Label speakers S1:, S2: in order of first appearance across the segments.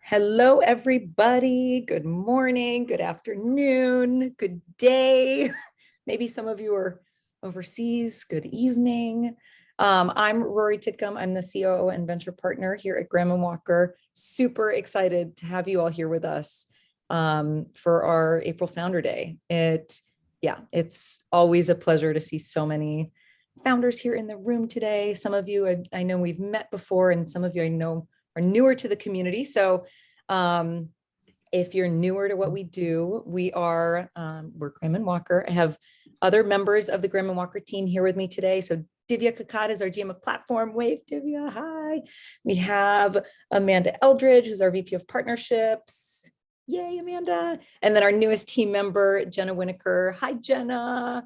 S1: Hello, everybody. Good morning, good afternoon, good day. Maybe some of you are overseas. Good evening. I'm Rory Titkam. I'm the COO and venture partner here at Graham & Walker. Super excited to have you all here with us for our April Founder Day. It's always a pleasure to see so many founders here in the room today. Some of you I know we've met before, and some of you I know are newer to the community. So if you're newer to what we do, we're Graham & Walker. I have other members of the Graham & Walker team here with me today. So Divya Kakat is our GM of Platform. Wave, Divya, hi. We have Amanda Eldridge, who's our VP of Partnerships. Yay, Amanda. And then our newest team member, Jenna Winokur. Hi, Jenna.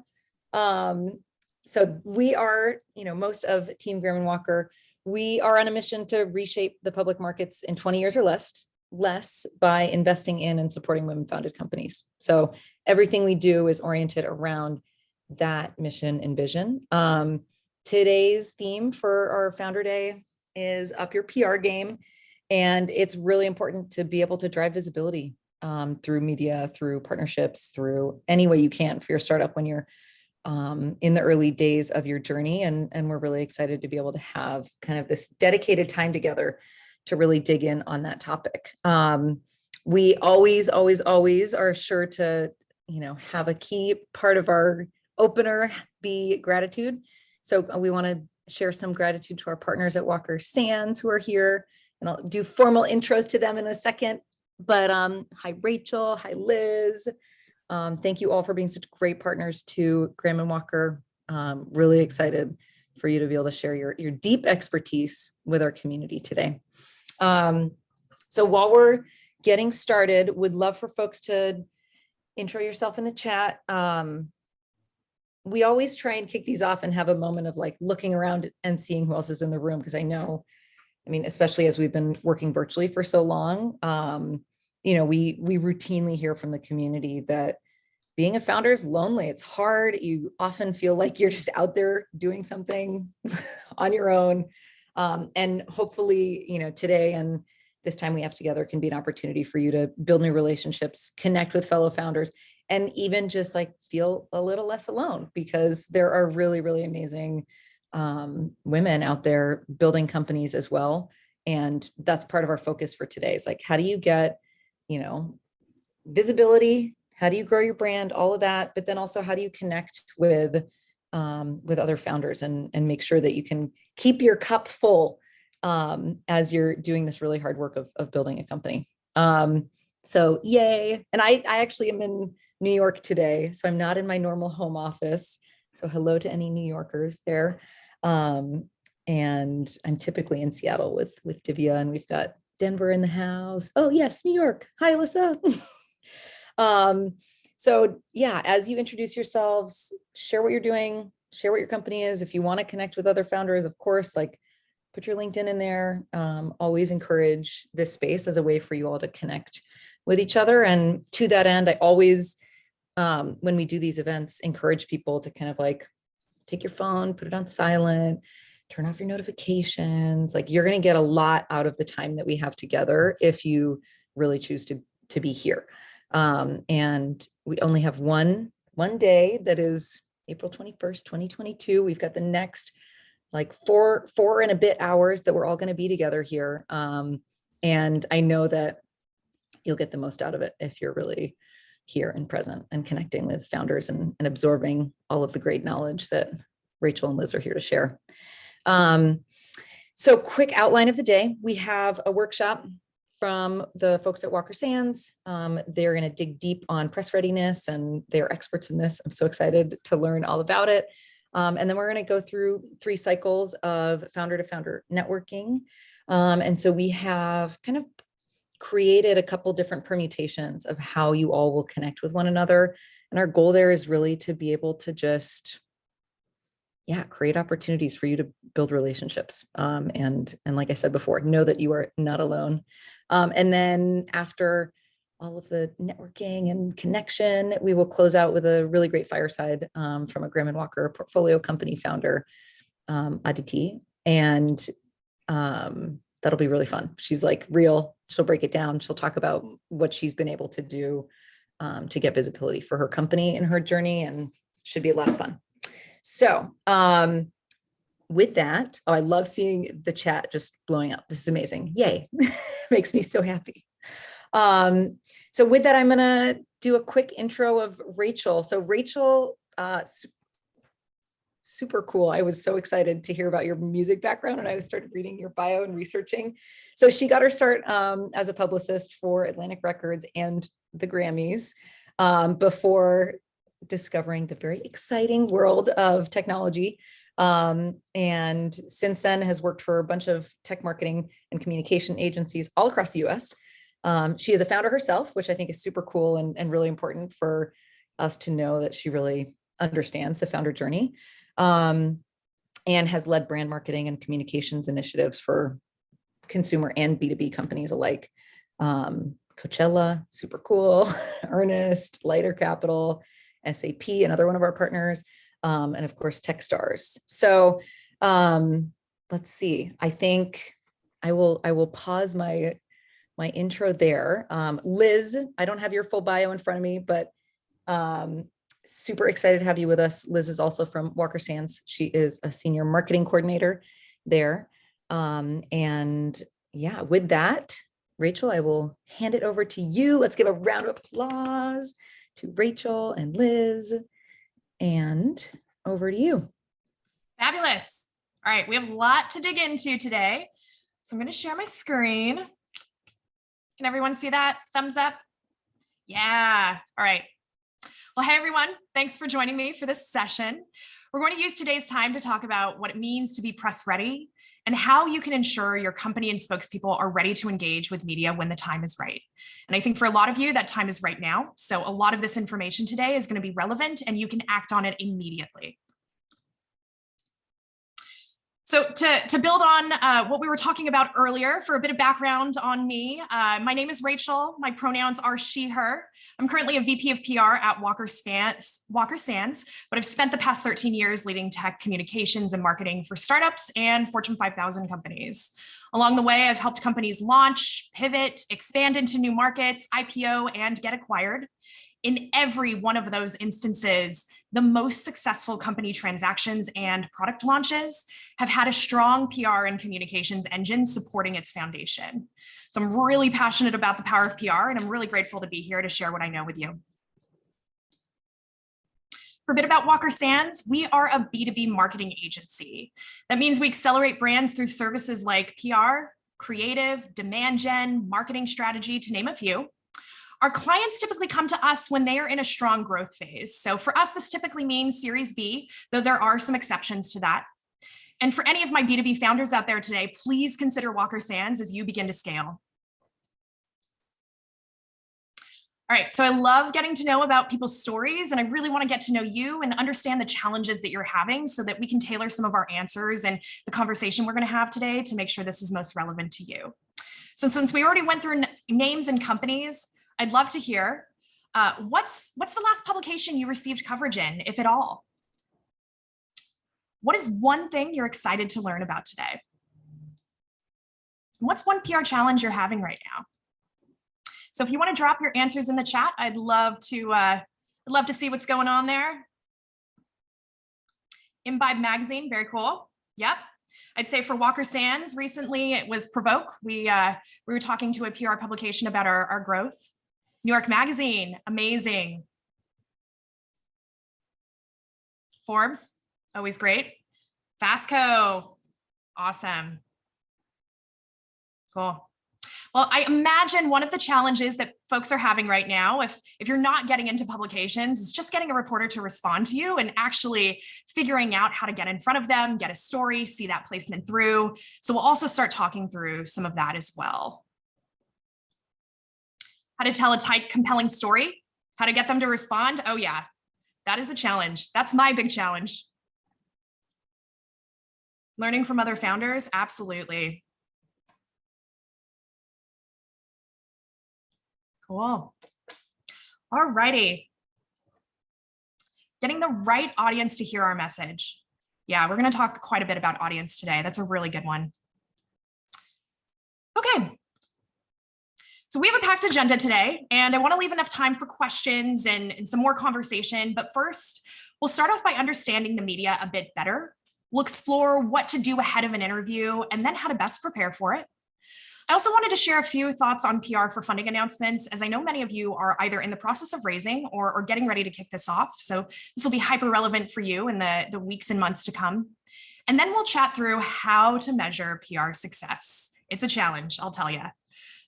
S1: So we are, most of Team Graham & Walker, we are on a mission to reshape the public markets in 20 years or less by investing in and supporting women-founded companies. So everything we do is oriented around that mission and vision. Today's theme for our Founder Day is Up Your PR Game. And it's really important to be able to drive visibility through media, through partnerships, through any way you can for your startup when you're in the early days of your journey. And we're really excited to be able to have kind of this dedicated time together to really dig in on that topic. We always are sure to, have a key part of our opener be gratitude. So we want to share some gratitude to our partners at Walker Sands who are here, and I'll do formal intros to them in a second. But hi, Rachel. Hi, Liz. Thank you all for being such great partners to Graham & Walker. Really excited for you to be able to share your deep expertise with our community today. So while we're getting started, would love for folks to intro yourself in the chat. We always try and kick these off and have a moment of like looking around and seeing who else is in the room, because especially as we've been working virtually for so long, we routinely hear from the community that being a founder is lonely. It's hard. You often feel like you're just out there doing something on your own. And hopefully, today and this time we have together can be an opportunity for you to build new relationships, connect with fellow founders, and even just like feel a little less alone, because there are really, really amazing women out there building companies as well. And that's part of our focus for today is like, how do you get, visibility? How do you grow your brand? All of that. But then also, how do you connect with other founders and make sure that you can keep your cup full as you're doing this really hard work of building a company. So yay. And I actually am in New York today, so I'm not in my normal home office. So hello to any New Yorkers there. And I'm typically in Seattle with Divya, and we've got Denver in the house. Oh yes, New York. Hi, Alyssa. So yeah, as you introduce yourselves, share what you're doing, share what your company is. If you want to connect with other founders, of course, like put your LinkedIn in there. Always encourage this space as a way for you all to connect with each other. And to that end, I always, when we do these events, encourage people to kind of like take your phone, put it on silent, turn off your notifications. Like you're going to get a lot out of the time that we have together if you really choose to be here. And we only have one day that is April 21st, 2022. We've got the next like four and a bit hours that we're all going to be together here. And I know that you'll get the most out of it if you're really here and present and connecting with founders and absorbing all of the great knowledge that Rachel and Liz are here to share. So quick outline of the day. We have a workshop from the folks at Walker Sands. They're going to dig deep on press readiness, and they're experts in this. I'm so excited to learn all about it. And then we're going to go through 3 cycles of founder to founder networking. And so we have kind of created a couple different permutations of how you all will connect with one another. And our goal there is really to be able to just, create opportunities for you to build relationships. And like I said before, know that you are not alone. And then after all of the networking and connection, we will close out with a really great fireside from a Graham & Walker portfolio company founder, Aditi. And that'll be really fun. She's like real. She'll break it down. She'll talk about what she's been able to do to get visibility for her company and her journey, and should be a lot of fun. So with that, I love seeing the chat just blowing up. This is amazing. Yay. Makes me so happy. So with that, I'm going to do a quick intro of Rachel. So Rachel, super cool. I was so excited to hear about your music background, and I started reading your bio and researching. So she got her start as a publicist for Atlantic Records and the Grammys before discovering the very exciting world of technology. And since then has worked for a bunch of tech marketing and communication agencies all across the US. She is a founder herself, which I think is super cool and really important for us to know that she really understands the founder journey, and has led brand marketing and communications initiatives for consumer and B2B companies alike. Coachella, super cool, Earnest, Lighter Capital, SAP, another one of our partners, and of course, Techstars. So let's see, I think I will pause my intro there. Liz, I don't have your full bio in front of me, but super excited to have you with us. Liz is also from Walker Sands. She is a senior marketing coordinator there. And yeah, with that, Rachel, I will hand it over to you. Let's give a round of applause to Rachel and Liz, and over to you.
S2: Fabulous. All right, we have a lot to dig into today. So I'm going to share my screen. Can everyone see that? Thumbs up? Yeah. All right. Well, hey, everyone. Thanks for joining me for this session. We're going to use today's time to talk about what it means to be press ready and how you can ensure your company and spokespeople are ready to engage with media when the time is right. And I think for a lot of you, that time is right now. So a lot of this information today is going to be relevant and you can act on it immediately. So to build on what we were talking about earlier, for a bit of background on me, my name is Rachel. My pronouns are she, her. I'm currently a VP of PR at Walker Sands, but I've spent the past 13 years leading tech communications and marketing for startups and Fortune 5000 companies. Along the way, I've helped companies launch, pivot, expand into new markets, IPO, and get acquired. In every one of those instances, the most successful company transactions and product launches have had a strong PR and communications engine supporting its foundation. So I'm really passionate about the power of PR, and I'm really grateful to be here to share what I know with you. For a bit about Walker Sands, we are a B2B marketing agency. That means we accelerate brands through services like PR, creative, demand gen, marketing strategy, to name a few. Our clients typically come to us when they are in a strong growth phase. So for us, this typically means Series B, though there are some exceptions to that. And for any of my B2B founders out there today, please consider Walker Sands as you begin to scale. All right, so I love getting to know about people's stories, and I really want to get to know you and understand the challenges that you're having so that we can tailor some of our answers and the conversation we're going to have today to make sure this is most relevant to you. So since we already went through names and companies, I'd love to hear what's the last publication you received coverage in, if at all? What is one thing you're excited to learn about today? What's one PR challenge you're having right now? So if you want to drop your answers in the chat, I'd love to see what's going on there. Imbibe magazine, very cool. Yep. I'd say for Walker Sands, recently it was Provoke. We were talking to a PR publication about our growth. New York Magazine, amazing. Forbes, always great. Fastco, awesome. Cool. Well, I imagine one of the challenges that folks are having right now, if you're not getting into publications, is just getting a reporter to respond to you and actually figuring out how to get in front of them, get a story, see that placement through. So we'll also start talking through some of that as well. How to tell a tight, compelling story, how to get them to respond. Oh yeah, that is a challenge. That's my big challenge. Learning from other founders, absolutely. Cool. All righty. Getting the right audience to hear our message. Yeah, we're going to talk quite a bit about audience today. That's a really good one. Okay. So we have a packed agenda today, and I want to leave enough time for questions and some more conversation. But first, we'll start off by understanding the media a bit better. We'll explore what to do ahead of an interview and then how to best prepare for it. I also wanted to share a few thoughts on PR for funding announcements, as I know many of you are either in the process of raising or getting ready to kick this off. So this will be hyper relevant for you in the weeks and months to come. And then we'll chat through how to measure PR success. It's a challenge, I'll tell you.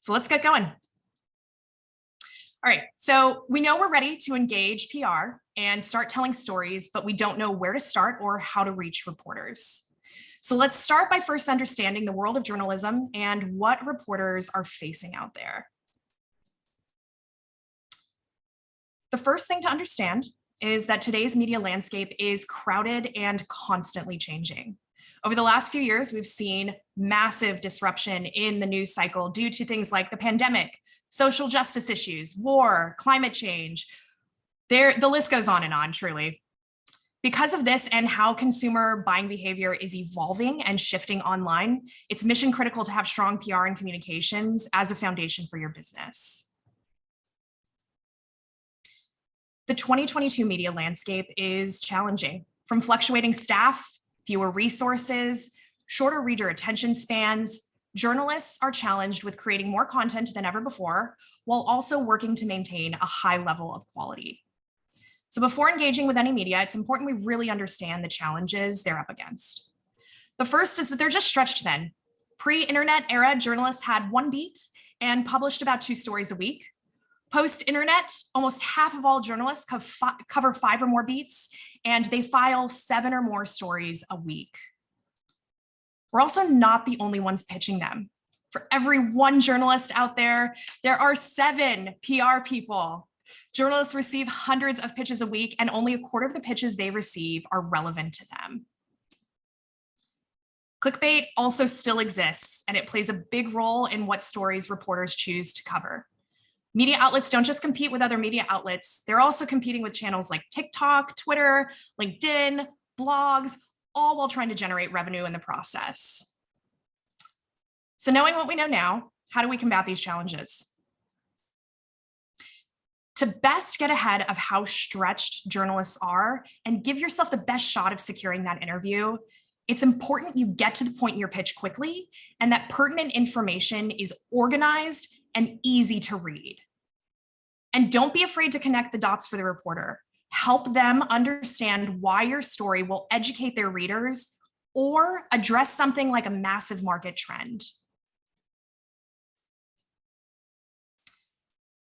S2: So let's get going. All right, so we know we're ready to engage PR and start telling stories, but we don't know where to start or how to reach reporters. So let's start by first understanding the world of journalism and what reporters are facing out there. The first thing to understand is that today's media landscape is crowded and constantly changing. Over the last few years, we've seen massive disruption in the news cycle due to things like the pandemic, social justice issues, war, climate change. The list goes on and on, truly. Because of this and how consumer buying behavior is evolving and shifting online, it's mission critical to have strong PR and communications as a foundation for your business. The 2022 media landscape is challenging, from fluctuating staff, fewer resources, shorter reader attention spans. Journalists are challenged with creating more content than ever before, while also working to maintain a high level of quality. So before engaging with any media, it's important we really understand the challenges they're up against. The first is that they're just stretched thin. Pre-internet era, journalists had one beat and published about 2 stories a week. Post-internet, almost half of all journalists cover 5 or more beats, and they file 7 or more stories a week. We're also not the only ones pitching them. For every 1 journalist out there, there are 7 PR people. Journalists receive hundreds of pitches a week, and only a quarter of the pitches they receive are relevant to them. Clickbait also still exists, and it plays a big role in what stories reporters choose to cover. Media outlets don't just compete with other media outlets, they're also competing with channels like TikTok, Twitter, LinkedIn, blogs, all while trying to generate revenue in the process. So knowing what we know now, how do we combat these challenges? To best get ahead of how stretched journalists are and give yourself the best shot of securing that interview, it's important you get to the point in your pitch quickly and that pertinent information is organized and easy to read. And don't be afraid to connect the dots for the reporter. Help them understand why your story will educate their readers or address something like a massive market trend.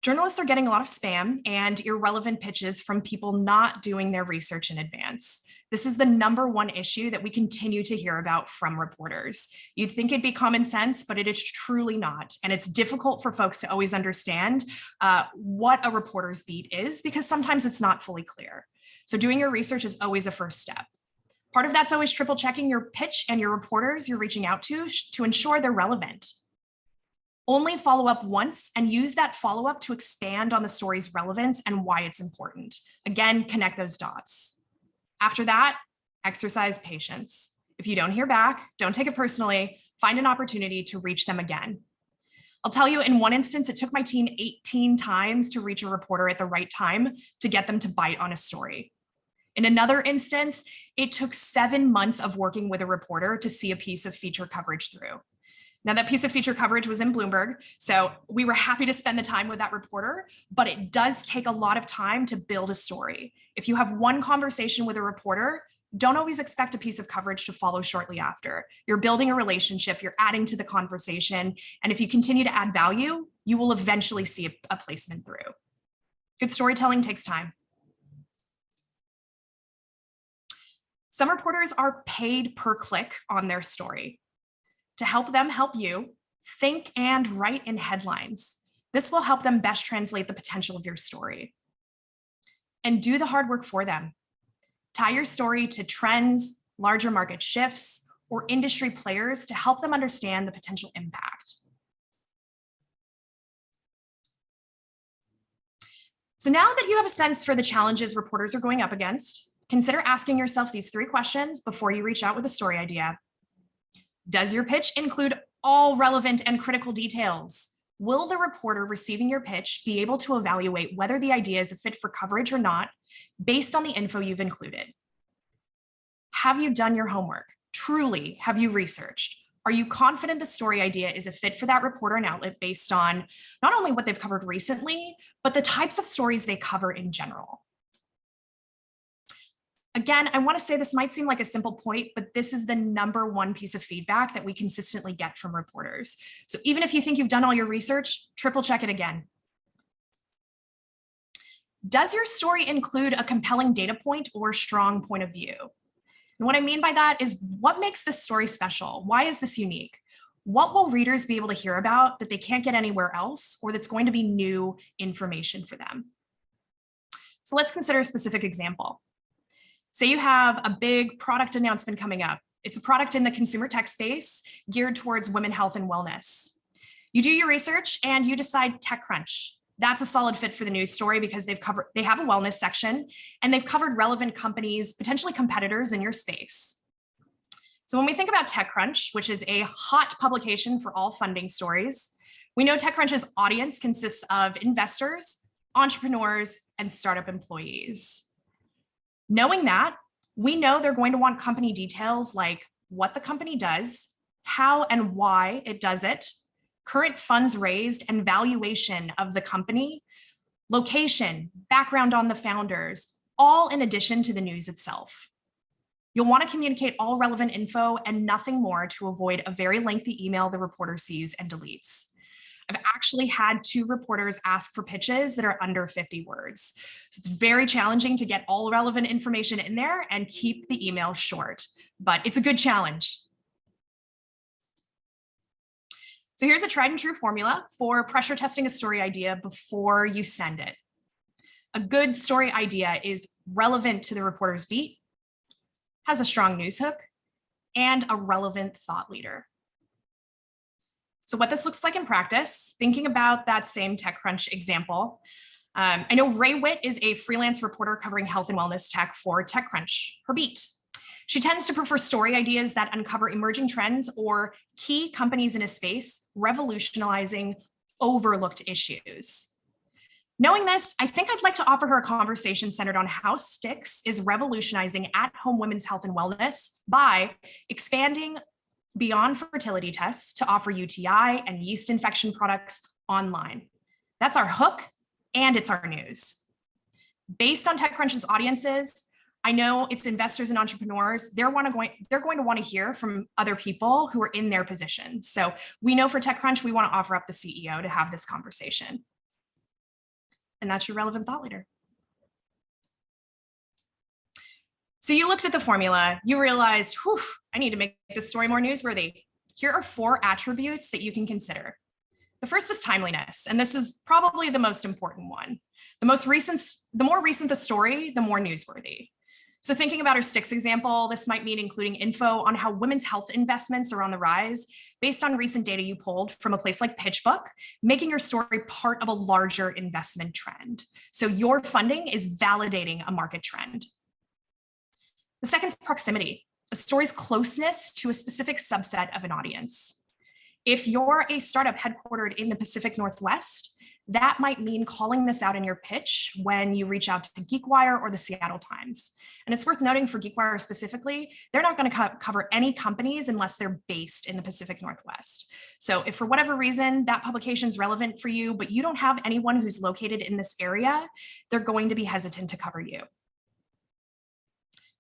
S2: Journalists are getting a lot of spam and irrelevant pitches from people not doing their research in advance. This is the #1 issue that we continue to hear about from reporters. You'd think it'd be common sense, but it is truly not. And it's difficult for folks to always understand what a reporter's beat is because sometimes it's not fully clear. So doing your research is always a first step. Part of that's always triple checking your pitch and your reporters you're reaching out to ensure they're relevant. Only follow up once and use that follow-up to expand on the story's relevance and why it's important. Again, connect those dots. After that, exercise patience. If you don't hear back, don't take it personally, find an opportunity to reach them again. I'll tell you, in one instance, it took my team 18 times to reach a reporter at the right time to get them to bite on a story. In another instance, it took 7 months of working with a reporter to see a piece of feature coverage through. Now, that piece of feature coverage was in Bloomberg, so we were happy to spend the time with that reporter, but it does take a lot of time to build a story. If you have one conversation with a reporter, don't always expect a piece of coverage to follow shortly after. You're building a relationship, you're adding to the conversation, and if you continue to add value, you will eventually see a placement through. Good storytelling takes time. Some reporters are paid per click on their story. To help them help you, think and write in headlines. This will help them best translate the potential of your story. And do the hard work for them. Tie your story to trends, larger market shifts, or industry players to help them understand the potential impact. So now that you have a sense for the challenges reporters are going up against, consider asking yourself these 3 questions before you reach out with a story idea. Does your pitch include all relevant and critical details. Will the reporter receiving your pitch be able to evaluate whether the idea is a fit for coverage or not based on the info you've included? Have you done your homework? Truly, have you researched? Are you confident the story idea is a fit for that reporter and outlet based on not only what they've covered recently, but the types of stories they cover in general? Again, I want to say this might seem like a simple point, but this is the #1 piece of feedback that we consistently get from reporters. So even if you think you've done all your research, triple check it again. Does your story include a compelling data point or strong point of view? And what I mean by that is, what makes this story special? Why is this unique? What will readers be able to hear about that they can't get anywhere else, or that's going to be new information for them? So let's consider a specific example. Say you have a big product announcement coming up. It's a product in the consumer tech space geared towards women's health and wellness. You do your research and you decide TechCrunch. That's a solid fit for the news story because they have a wellness section and they've covered relevant companies, potentially competitors in your space. So when we think about TechCrunch, which is a hot publication for all funding stories, we know TechCrunch's audience consists of investors, entrepreneurs, and startup employees. Knowing that, we know they're going to want company details like what the company does, how and why it does it, current funds raised and valuation of the company, location, background on the founders, all in addition to the news itself. You'll want to communicate all relevant info and nothing more to avoid a very lengthy email the reporter sees and deletes. I've actually had 2 reporters ask for pitches that are under 50 words. So it's very challenging to get all relevant information in there and keep the email short, but it's a good challenge. So here's a tried and true formula for pressure testing a story idea before you send it. A good story idea is relevant to the reporter's beat, has a strong news hook, and a relevant thought leader. So what this looks like in practice, thinking about that same TechCrunch example, I know Ray Witt is a freelance reporter covering health and wellness tech for TechCrunch, her beat. She tends to prefer story ideas that uncover emerging trends or key companies in a space, revolutionizing overlooked issues. Knowing this, I think I'd like to offer her a conversation centered on how Stix is revolutionizing at-home women's health and wellness by expanding beyond fertility tests to offer UTI and yeast infection products online. That's our hook, and it's our news. Based on TechCrunch's audiences, I know it's investors and entrepreneurs. They're going to want to hear from other people who are in their position. So we know for TechCrunch, we want to offer up the CEO to have this conversation. And that's your relevant thought leader. So you looked at the formula, you realized, whew, I need to make this story more newsworthy. Here are 4 attributes that you can consider. The first is timeliness, and this is probably the most important one. The more recent the story, the more newsworthy. So thinking about our Stix example, this might mean including info on how women's health investments are on the rise based on recent data you pulled from a place like PitchBook, making your story part of a larger investment trend. So your funding is validating a market trend. The second is proximity, a story's closeness to a specific subset of an audience. If you're a startup headquartered in the Pacific Northwest, that might mean calling this out in your pitch when you reach out to GeekWire or the Seattle Times. And it's worth noting for GeekWire specifically, they're not going to cover any companies unless they're based in the Pacific Northwest. So if for whatever reason that publication is relevant for you, but you don't have anyone who's located in this area, they're going to be hesitant to cover you.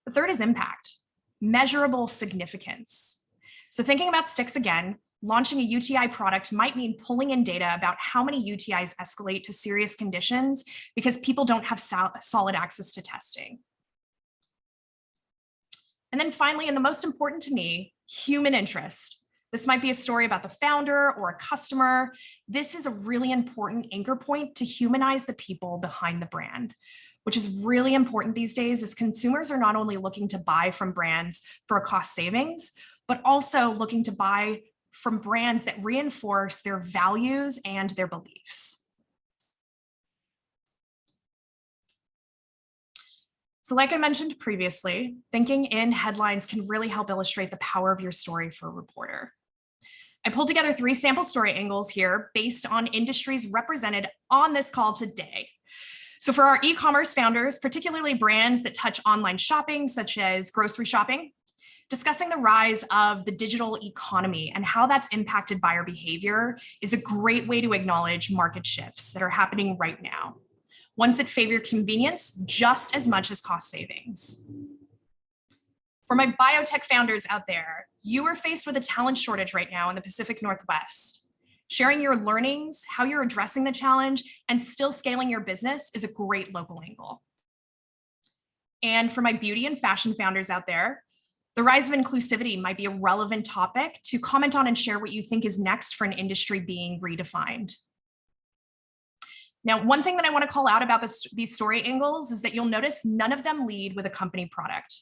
S2: The third is impact, measurable significance. So thinking about Stix again, launching a UTI product might mean pulling in data about how many UTIs escalate to serious conditions because people don't have solid access to testing. And then finally, and the most important to me, human interest. This might be a story about the founder or a customer. This is a really important anchor point to humanize the people behind the brand, which is really important these days as consumers are not only looking to buy from brands for a cost savings, but also looking to buy from brands that reinforce their values and their beliefs. So like I mentioned previously, thinking in headlines can really help illustrate the power of your story for a reporter. I pulled together 3 sample story angles here based on industries represented on this call today. So for our e-commerce founders, particularly brands that touch online shopping, such as grocery shopping, discussing the rise of the digital economy and how that's impacted buyer behavior is a great way to acknowledge market shifts that are happening right now, ones that favor convenience just as much as cost savings. For my biotech founders out there, you are faced with a talent shortage right now in the Pacific Northwest. Sharing your learnings, how you're addressing the challenge, and still scaling your business is a great local angle. And for my beauty and fashion founders out there, the rise of inclusivity might be a relevant topic to comment on and share what you think is next for an industry being redefined. Now, one thing that I want to call out about these story angles is that you'll notice none of them lead with a company product.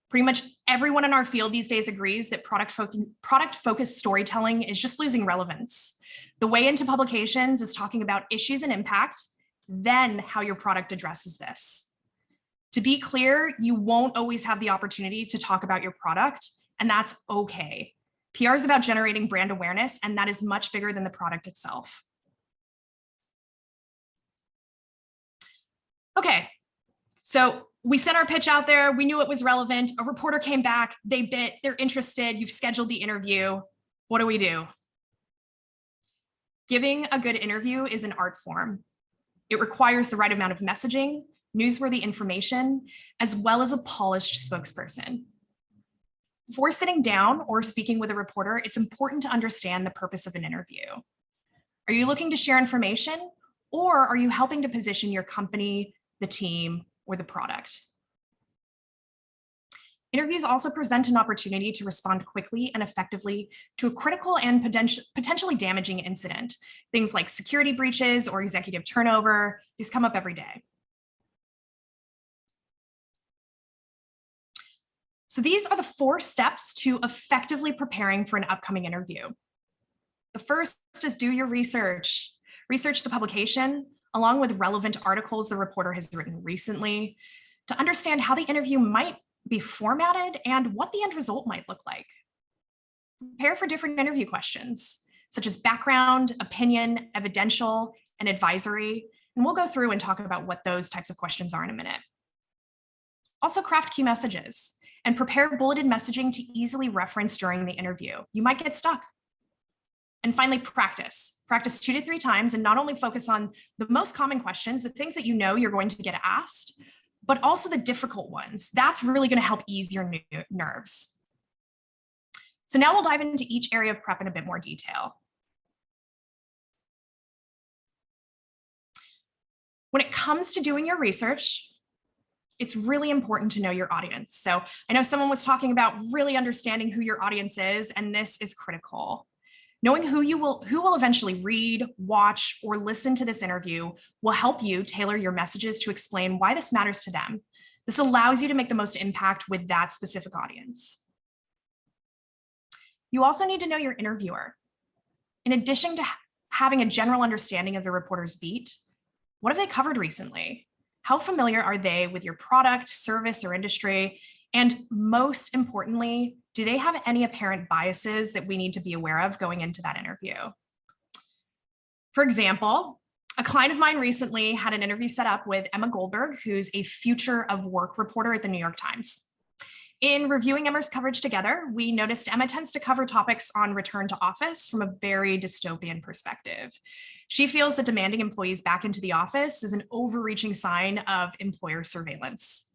S2: Pretty much everyone in our field these days agrees that product-focused storytelling is just losing relevance. The way into publications is talking about issues and impact, then how your product addresses this. To be clear, you won't always have the opportunity to talk about your product, and that's okay. PR is about generating brand awareness, and that is much bigger than the product itself. Okay, so we sent our pitch out there. We knew it was relevant. A reporter came back, they bit, they're interested. You've scheduled the interview. What do? Giving a good interview is an art form. It requires the right amount of messaging, newsworthy information, as well as a polished spokesperson. Before sitting down or speaking with a reporter, it's important to understand the purpose of an interview. Are you looking to share information, or are you helping to position your company, the team, or the product? Interviews also present an opportunity to respond quickly and effectively to a critical and potentially damaging incident. Things like security breaches or executive turnover, these come up every day. So these are the 4 steps to effectively preparing for an upcoming interview. The first is do your research. Research the publication, along with relevant articles the reporter has written recently, to understand how the interview might be formatted and what the end result might look like. Prepare for different interview questions, such as background, opinion, evidential, and advisory, and we'll go through and talk about what those types of questions are in a minute. Also craft key messages and prepare bulleted messaging to easily reference during the interview. You might get stuck. And finally, practice. Practice 2 to 3 times and not only focus on the most common questions, the things that you know you're going to get asked, but also the difficult ones. That's really going to help ease your nerves. So now we'll dive into each area of prep in a bit more detail. When it comes to doing your research, it's really important to know your audience. So I know someone was talking about really understanding who your audience is, and this is critical. Knowing who will eventually read, watch, or listen to this interview will help you tailor your messages to explain why this matters to them. This allows you to make the most impact with that specific audience. You also need to know your interviewer. In addition to having a general understanding of the reporter's beat, what have they covered recently? How familiar are they with your product, service, or industry? And most importantly, do they have any apparent biases that we need to be aware of going into that interview? For example, a client of mine recently had an interview set up with Emma Goldberg, who's a future of work reporter at the New York Times. In reviewing Emma's coverage together, we noticed Emma tends to cover topics on return to office from a very dystopian perspective. She feels that demanding employees back into the office is an overreaching sign of employer surveillance.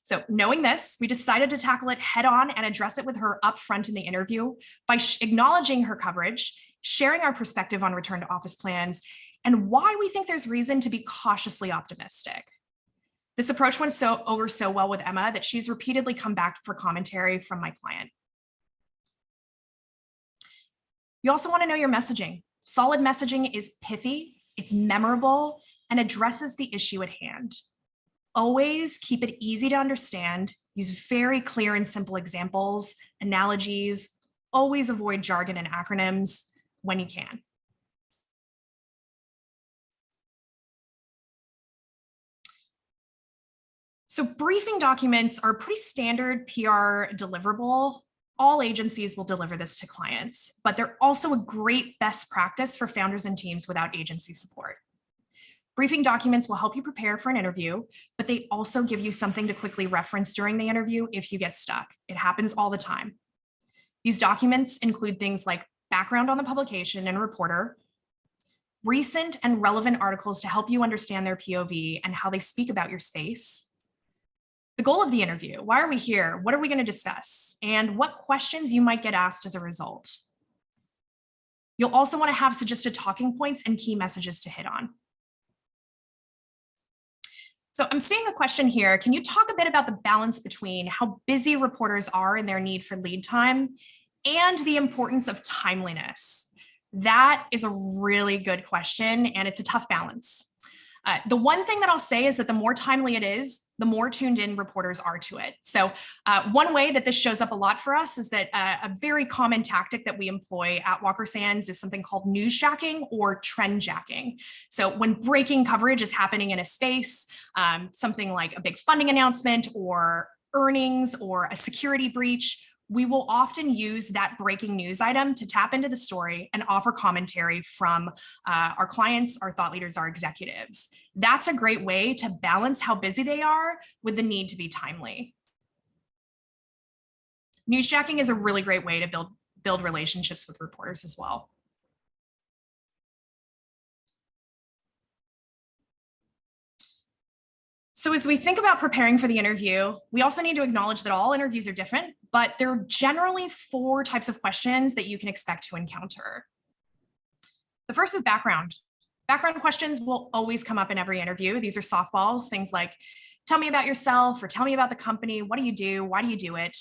S2: So knowing this, we decided to tackle it head on and address it with her up front in the interview by acknowledging her coverage, sharing our perspective on return to office plans, and why we think there's reason to be cautiously optimistic. This approach went over so well with Emma that she's repeatedly come back for commentary from my client. You also want to know your messaging. Solid messaging is pithy, it's memorable, and addresses the issue at hand. Always keep it easy to understand, use very clear and simple examples, analogies, always avoid jargon and acronyms when you can. So briefing documents are a pretty standard PR deliverable. all agencies will deliver this to clients, but they're also a great best practice for founders and teams without agency support. Briefing documents will help you prepare for an interview, but they also give you something to quickly reference during the interview if you get stuck. It happens all the time. These documents include things like background on the publication and reporter, recent and relevant articles to help you understand their POV and how they speak about your space. The goal of the interview, why are we here? What are we going to discuss? And what questions you might get asked as a result. You'll also want to have suggested talking points and key messages to hit on. So I'm seeing a question here. Can you talk a bit about the balance between how busy reporters are in their need for lead time and the importance of timeliness? That is a really good question, and it's a tough balance. The one thing that I'll say is that the more timely it is, the more tuned in reporters are to it. So one way that this shows up a lot for us is that a very common tactic that we employ at Walker Sands is something called newsjacking or trend jacking. So when breaking coverage is happening in a space, something like a big funding announcement or earnings or a security breach, we will often use that breaking news item to tap into the story and offer commentary from our clients, our thought leaders, our executives. That's a great way to balance how busy they are with the need to be timely. Newsjacking is a really great way to build relationships with reporters as well. So as we think about preparing for the interview, we also need to acknowledge that all interviews are different, but there are generally 4 types of questions that you can expect to encounter. The first is background. Background questions will always come up in every interview. These are softballs, things like, tell me about yourself, or tell me about the company, what do you do, why do you do it?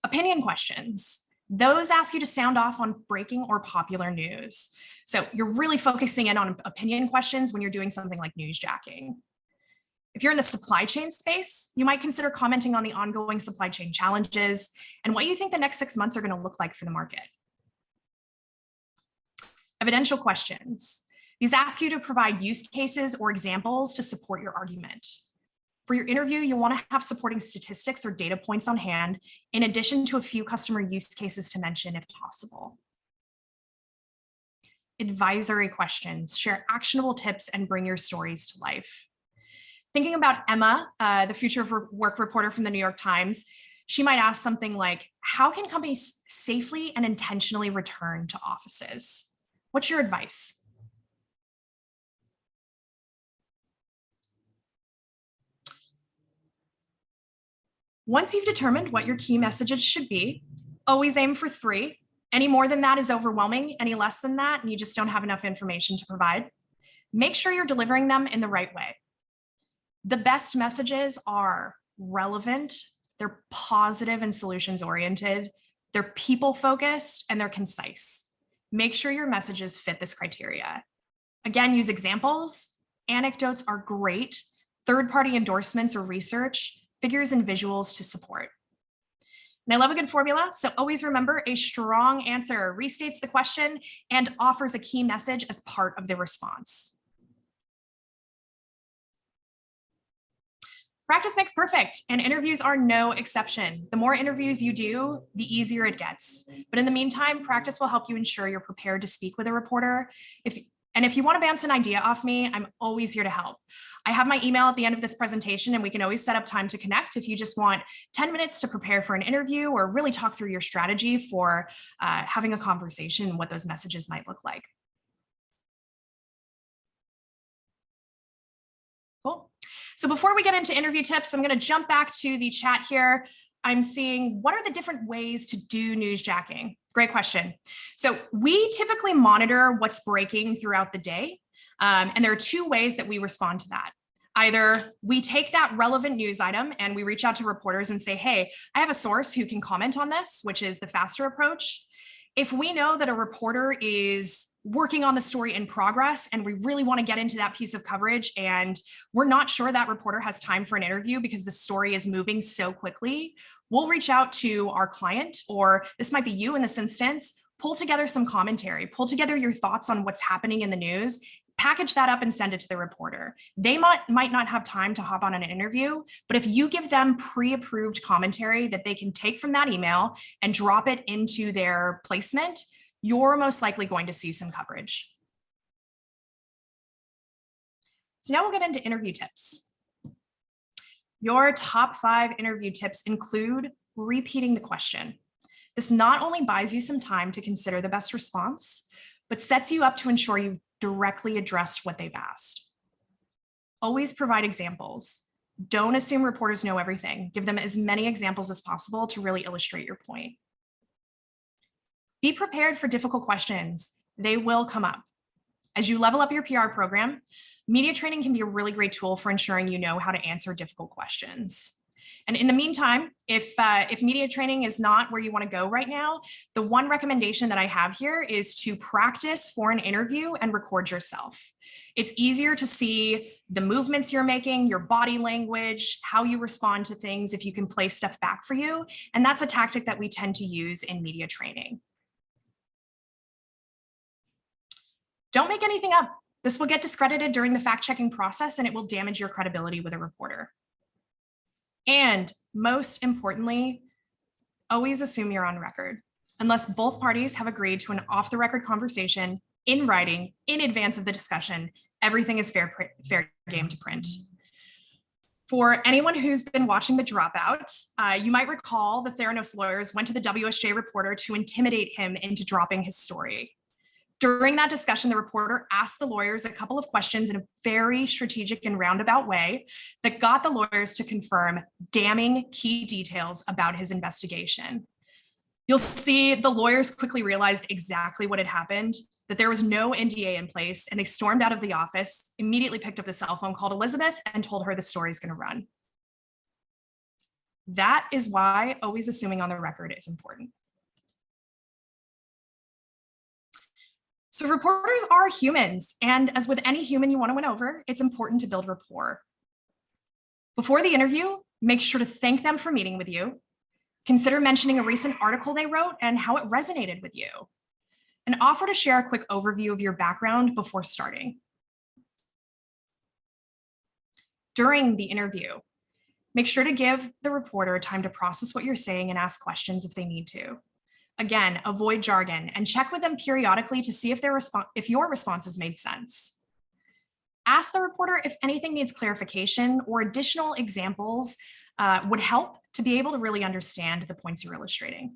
S2: Opinion questions. Those ask you to sound off on breaking or popular news. So you're really focusing in on opinion questions when you're doing something like newsjacking. If you're in the supply chain space, you might consider commenting on the ongoing supply chain challenges and what you think the next 6 months are going to look like for the market. Evidential questions. These ask you to provide use cases or examples to support your argument. For your interview, you'll want to have supporting statistics or data points on hand, in addition to a few customer use cases to mention if possible. Advisory questions. Share actionable tips and bring your stories to life. Thinking about Emma, the future of work reporter from the New York Times, she might ask something like, how can companies safely and intentionally return to offices? What's your advice? Once you've determined what your key messages should be, always aim for 3. Any more than that is overwhelming. Any less than that, and you just don't have enough information to provide. Make sure you're delivering them in the right way. The best messages are relevant, they're positive and solutions oriented, they're people focused, and they're concise. Make sure your messages fit this criteria. Again, use examples. Anecdotes are great. Third-party endorsements or research, figures and visuals to support. And I love a good formula, so always remember a strong answer restates the question and offers a key message as part of the response. Practice makes perfect, and interviews are no exception. The more interviews you do, the easier it gets. But in the meantime, practice will help you ensure you're prepared to speak with a reporter. If you want to bounce an idea off me, I'm always here to help. I have my email at the end of this presentation, and we can always set up time to connect if you just want 10 minutes to prepare for an interview or really talk through your strategy for having a conversation and what those messages might look like. Cool. So before we get into interview tips, I'm going to jump back to the chat here. I'm seeing what are the different ways to do newsjacking? Great question. So we typically monitor what's breaking throughout the day. And there are 2 ways that we respond to that. Either we take that relevant news item and we reach out to reporters and say, hey, I have a source who can comment on this, which is the faster approach. If we know that a reporter is working on the story in progress and we really want to get into that piece of coverage and we're not sure that reporter has time for an interview because the story is moving so quickly, we'll reach out to our client, or this might be you in this instance, pull together some commentary, pull together your thoughts on what's happening in the news, package that up and send it to the reporter. They might not have time to hop on an interview, but if you give them pre-approved commentary that they can take from that email and drop it into their placement, you're most likely going to see some coverage. So now we'll get into interview tips. Your top 5 interview tips include repeating the question. This not only buys you some time to consider the best response, but sets you up to ensure you've directly addressed what they've asked. Always provide examples. Don't assume reporters know everything. Give them as many examples as possible to really illustrate your point. Be prepared for difficult questions. They will come up. As you level up your PR program, media training can be a really great tool for ensuring you know how to answer difficult questions. And in the meantime, if media training is not where you want to go right now, the one recommendation that I have here is to practice for an interview and record yourself. It's easier to see the movements you're making, your body language, how you respond to things if you can play stuff back for you. And that's a tactic that we tend to use in media training. Don't make anything up. This will get discredited during the fact-checking process and it will damage your credibility with a reporter. And most importantly, always assume you're on record. Unless both parties have agreed to an off-the-record conversation in writing in advance of the discussion, everything is fair game to print. For anyone who's been watching The Dropout, you might recall the Theranos lawyers went to the WSJ reporter to intimidate him into dropping his story. During that discussion, the reporter asked the lawyers a couple of questions in a very strategic and roundabout way that got the lawyers to confirm damning key details about his investigation. You'll see the lawyers quickly realized exactly what had happened, that there was no NDA in place, and they stormed out of the office, immediately picked up the cell phone, called Elizabeth, and told her the story's going to run. That is why always assuming on the record is important. So reporters are humans, and as with any human you want to win over, it's important to build rapport. Before the interview, make sure to thank them for meeting with you. Consider mentioning a recent article they wrote and how it resonated with you. And offer to share a quick overview of your background before starting. During the interview, make sure to give the reporter time to process what you're saying and ask questions if they need to. Again, avoid jargon and check with them periodically to see if your responses made sense. Ask the reporter if anything needs clarification or additional examples would help to be able to really understand the points you're illustrating.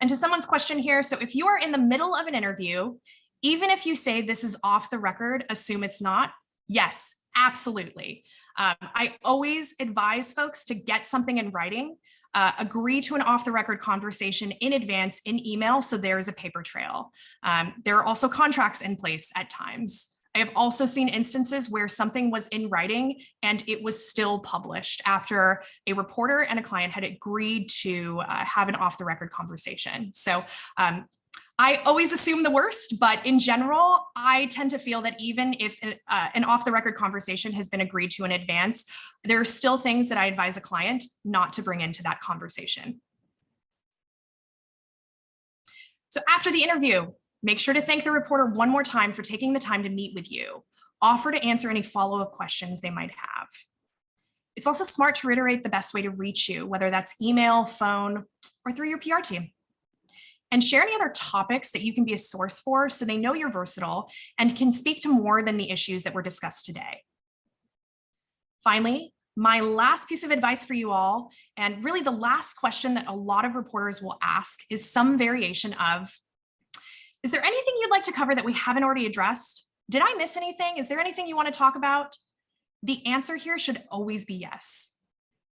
S2: And to someone's question here, so if you are in the middle of an interview, even if you say this is off the record, assume it's not, yes, absolutely. I always advise folks to get something in writing, agree to an off-the-record conversation in advance in email so there is a paper trail. There are also contracts in place at times. I have also seen instances where something was in writing and it was still published after a reporter and a client had agreed to have an off-the-record conversation. So I always assume the worst, but in general, I tend to feel that even if an off-the-record conversation has been agreed to in advance, there are still things that I advise a client not to bring into that conversation. So after the interview, make sure to thank the reporter one more time for taking the time to meet with you. Offer to answer any follow-up questions they might have. It's also smart to reiterate the best way to reach you, whether that's email, phone, or through your PR team. And share any other topics that you can be a source for so they know you're versatile and can speak to more than the issues that were discussed today. Finally, my last piece of advice for you all, and really the last question that a lot of reporters will ask, is some variation of, is there anything you'd like to cover that we haven't already addressed? Did I miss anything? Is there anything you want to talk about? The answer here should always be yes.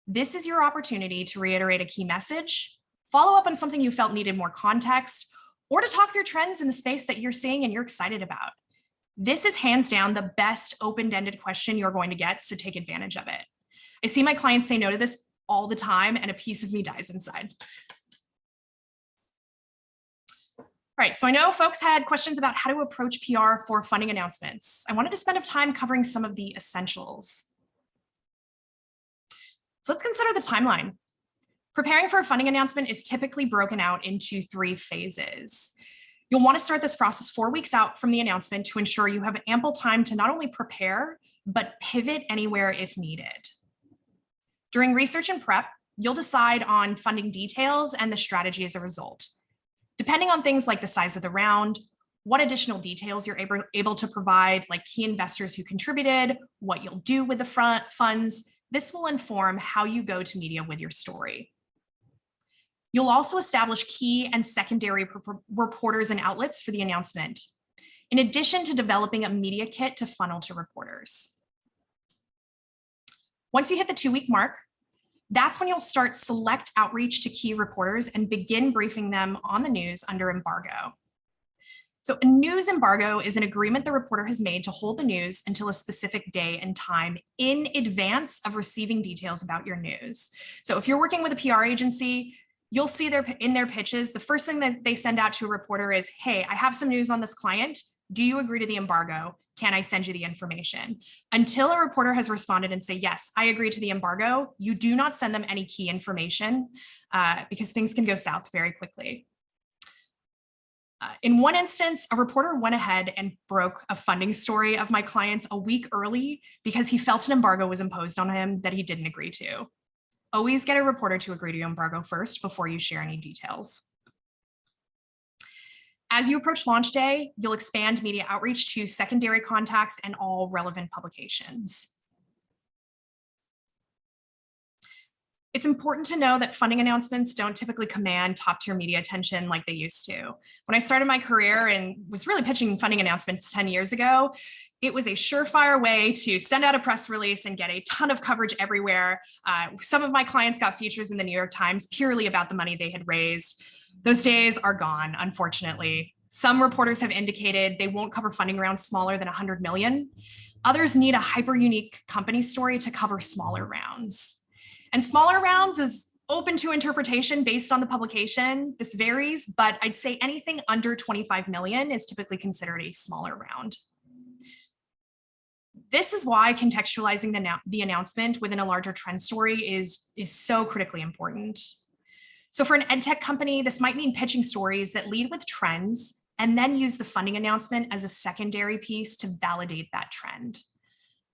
S2: This is your opportunity to reiterate a key message, follow up on something you felt needed more context, or to talk through trends in the space that you're seeing and you're excited about. This is hands down the best open-ended question you're going to get, so take advantage of it. I see my clients say no to this all the time and a piece of me dies inside. All right, so I know folks had questions about how to approach PR for funding announcements. I wanted to spend time covering some of the essentials. So let's consider the timeline. Preparing for a funding announcement is typically broken out into 3 phases. You'll want to start this process 4 weeks out from the announcement to ensure you have ample time to not only prepare, but pivot anywhere if needed. During research and prep, you'll decide on funding details and the strategy as a result. Depending on things like the size of the round, what additional details you're able to provide, like key investors who contributed, what you'll do with the funds, this will inform how you go to media with your story. You'll also establish key and secondary reporters and outlets for the announcement, in addition to developing a media kit to funnel to reporters. Once you hit the 2-week mark, that's when you'll start select outreach to key reporters and begin briefing them on the news under embargo. So a news embargo is an agreement the reporter has made to hold the news until a specific day and time in advance of receiving details about your news. So if you're working with a PR agency, you'll see in their pitches, the first thing that they send out to a reporter is, hey, I have some news on this client. Do you agree to the embargo? Can I send you the information? Until a reporter has responded and say, yes, I agree to the embargo, you do not send them any key information because things can go south very quickly. In one instance, a reporter went ahead and broke a funding story of my clients a week early because he felt an embargo was imposed on him that he didn't agree to. Always get a reporter to agree to embargo first before you share any details. As you approach launch day, you'll expand media outreach to secondary contacts and all relevant publications. It's important to know that funding announcements don't typically command top-tier media attention like they used to. When I started my career and was really pitching funding announcements 10 years ago, it was a surefire way to send out a press release and get a ton of coverage everywhere. Some of my clients got features in the New York Times purely about the money they had raised. Those days are gone, unfortunately. Some reporters have indicated they won't cover funding rounds smaller than 100 million. Others need a hyper-unique company story to cover smaller rounds. And smaller rounds is open to interpretation based on the publication. This varies, but I'd say anything under 25 million is typically considered a smaller round. This is why contextualizing the announcement within a larger trend story is so critically important. So for an edtech company, this might mean pitching stories that lead with trends and then use the funding announcement as a secondary piece to validate that trend.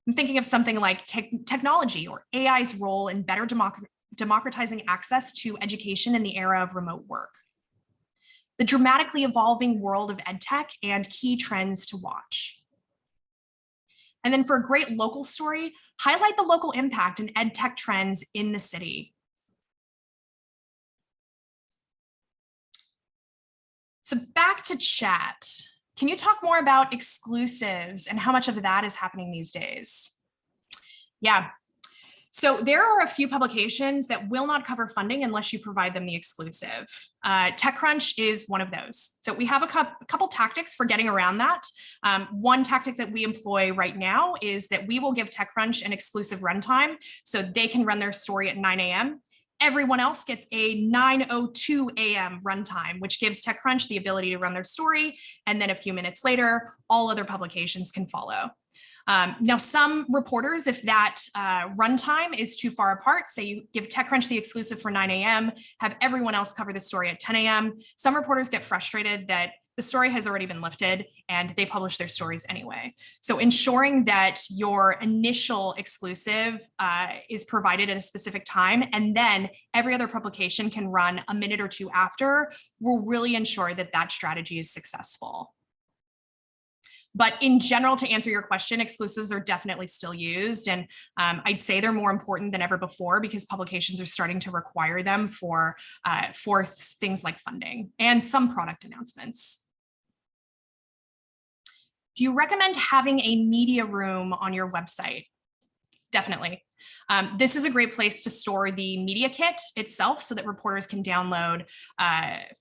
S2: I'm thinking of something like technology or AI's role in better democratizing access to education in the era of remote work, the dramatically evolving world of edtech and key trends to watch. And then for a great local story, highlight the local impact and edtech trends in the city. So back to chat. Can you talk more about exclusives and how much of that is happening these days? Yeah. So there are a few publications that will not cover funding unless you provide them the exclusive. TechCrunch is one of those. So we have a couple tactics for getting around that. One tactic that we employ right now is that we will give TechCrunch an exclusive runtime so they can run their story at 9 a.m. Everyone else gets a 9:02 a.m. runtime, which gives TechCrunch the ability to run their story. And then a few minutes later, all other publications can follow. Now, some reporters, if that runtime is too far apart, say you give TechCrunch the exclusive for 9 a.m., have everyone else cover the story at 10 a.m. Some reporters get frustrated that the story has already been lifted and they publish their stories anyway. So ensuring that your initial exclusive is provided at a specific time and then every other publication can run a minute or two after will really ensure that that strategy is successful. But in general, to answer your question, exclusives are definitely still used. And I'd say they're more important than ever before because publications are starting to require them for things like funding and some product announcements. Do you recommend having a media room on your website? Definitely. This is a great place to store the media kit itself so that reporters can download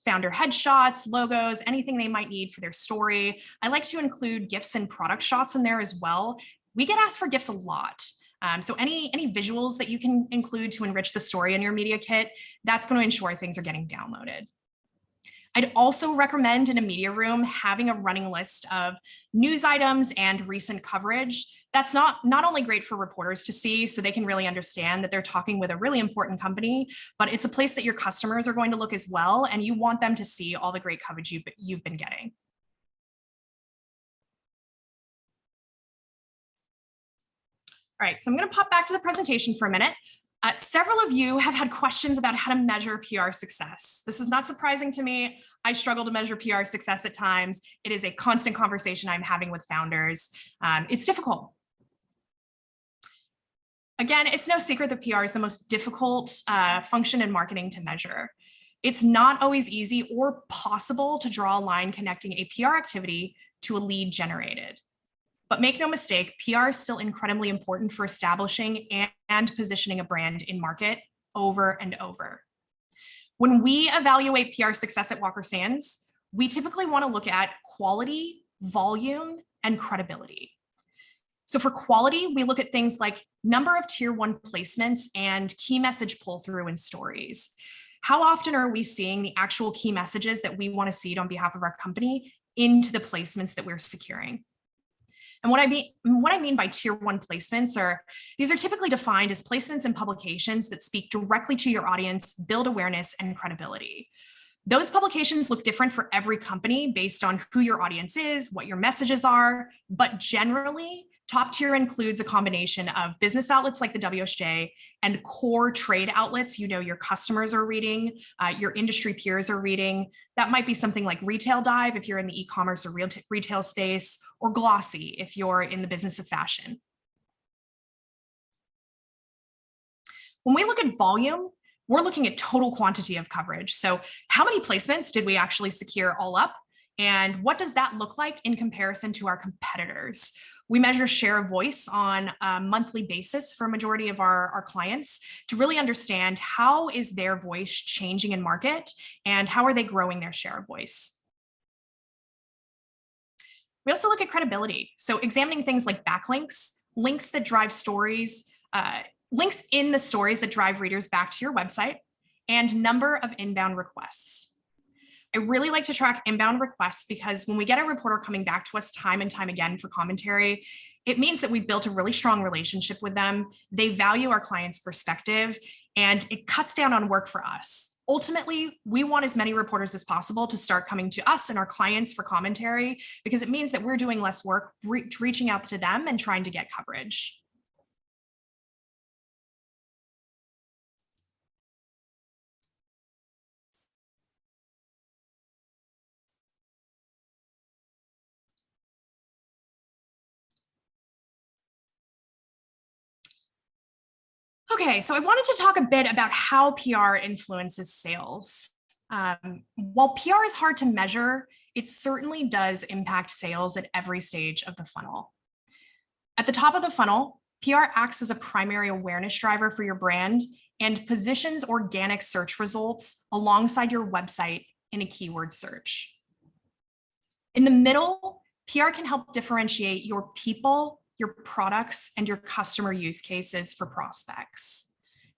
S2: founder headshots, logos, anything they might need for their story. I like to include GIFs and product shots in there as well. We get asked for GIFs a lot. So any visuals that you can include to enrich the story in your media kit, that's going to ensure things are getting downloaded. I'd also recommend in a media room having a running list of news items and recent coverage. That's not only great for reporters to see so they can really understand that they're talking with a really important company, but it's a place that your customers are going to look as well, and you want them to see all the great coverage you've been getting. All right, so I'm going to pop back to the presentation for a minute. Several of you have had questions about how to measure PR success. This is not surprising to me. I struggle to measure PR success at times. It is a constant conversation I'm having with founders. It's difficult. Again, it's no secret that PR is the most difficult function in marketing to measure. It's not always easy or possible to draw a line connecting a PR activity to a lead generated. But make no mistake, PR is still incredibly important for establishing and positioning a brand in market over and over. When we evaluate PR success at Walker Sands, we typically want to look at quality, volume, and credibility. So for quality, we look at things like number of tier 1 placements and key message pull through in stories. How often are we seeing the actual key messages that we want to see on behalf of our company into the placements that we're securing? And what I mean by tier 1 placements these are typically defined as placements in publications that speak directly to your audience, build awareness and credibility. Those publications look different for every company based on who your audience is, what your messages are, but generally, top tier includes a combination of business outlets like the WSJ and core trade outlets your customers are reading, your industry peers are reading. That might be something like Retail Dive if you're in the e-commerce or retail space, or Glossy if you're in the business of fashion. When we look at volume, we're looking at total quantity of coverage. So how many placements did we actually secure all up? And what does that look like in comparison to our competitors? We measure share of voice on a monthly basis for a majority of our clients to really understand how is their voice changing in market and how are they growing their share of voice. We also look at credibility. So examining things like backlinks, links that drive stories, links in the stories that drive readers back to your website, and number of inbound requests. I really like to track inbound requests because when we get a reporter coming back to us time and time again for commentary, it means that we've built a really strong relationship with them. They value our client's perspective, and it cuts down on work for us. Ultimately, we want as many reporters as possible to start coming to us and our clients for commentary because it means that we're doing less work reaching out to them and trying to get coverage. Okay, so I wanted to talk a bit about how PR influences sales. While PR is hard to measure, it certainly does impact sales at every stage of the funnel. At the top of the funnel, PR acts as a primary awareness driver for your brand and positions organic search results alongside your website in a keyword search. In the middle, PR can help differentiate your people, your products, and your customer use cases for prospects.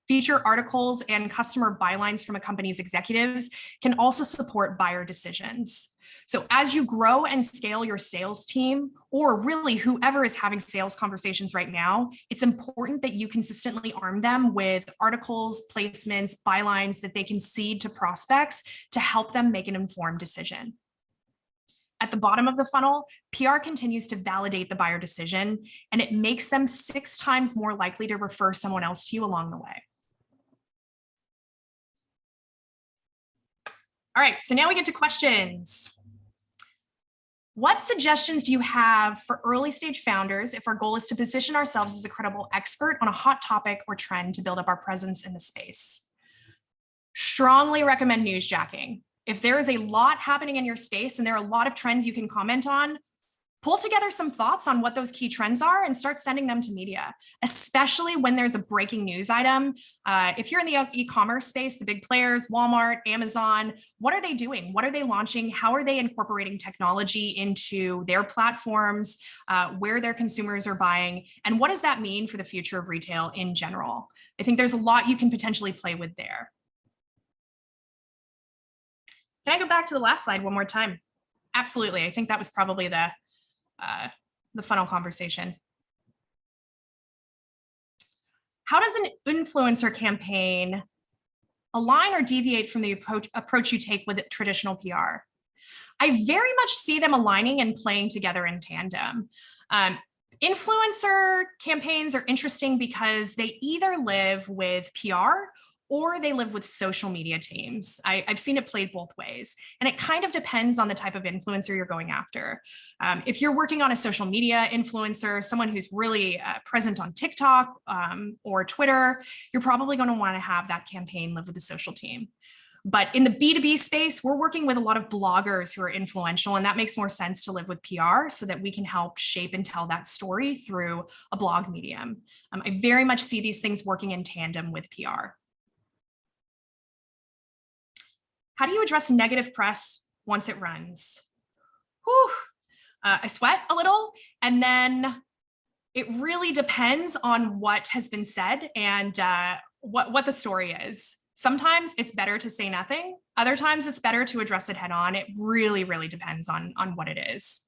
S2: Feature articles and customer bylines from a company's executives can also support buyer decisions. So as you grow and scale your sales team, or really whoever is having sales conversations right now, it's important that you consistently arm them with articles, placements, bylines that they can seed to prospects to help them make an informed decision. At the bottom of the funnel, PR continues to validate the buyer decision, and it makes them 6 times more likely to refer someone else to you along the way. All right, so now we get to questions. What suggestions do you have for early stage founders if our goal is to position ourselves as a credible expert on a hot topic or trend to build up our presence in the space? Strongly recommend newsjacking. If there is a lot happening in your space and there are a lot of trends you can comment on, pull together some thoughts on what those key trends are and start sending them to media, especially when there's a breaking news item. If you're in the e-commerce space, the big players, Walmart, Amazon, what are they doing? What are they launching? How are they incorporating technology into their platforms, where their consumers are buying? And what does that mean for the future of retail in general? I think there's a lot you can potentially play with there. Can I go back to the last slide one more time? Absolutely. I think that was probably the funnel conversation. How does an influencer campaign align or deviate from the approach you take with traditional PR? I very much see them aligning and playing together in tandem. Influencer campaigns are interesting because they either live with PR or they live with social media teams. I've seen it played both ways, and it kind of depends on the type of influencer you're going after. If you're working on a social media influencer, someone who's really present on TikTok or Twitter, you're probably going to want to have that campaign live with the social team. But in the B2B space, we're working with a lot of bloggers who are influential, and that makes more sense to live with PR so that we can help shape and tell that story through a blog medium. I very much see these things working in tandem with PR. How do you address negative press once it runs? Whew. I sweat a little, and then it really depends on what has been said and what the story is. Sometimes it's better to say nothing. Other times it's better to address it head on. It really, really depends on what it is.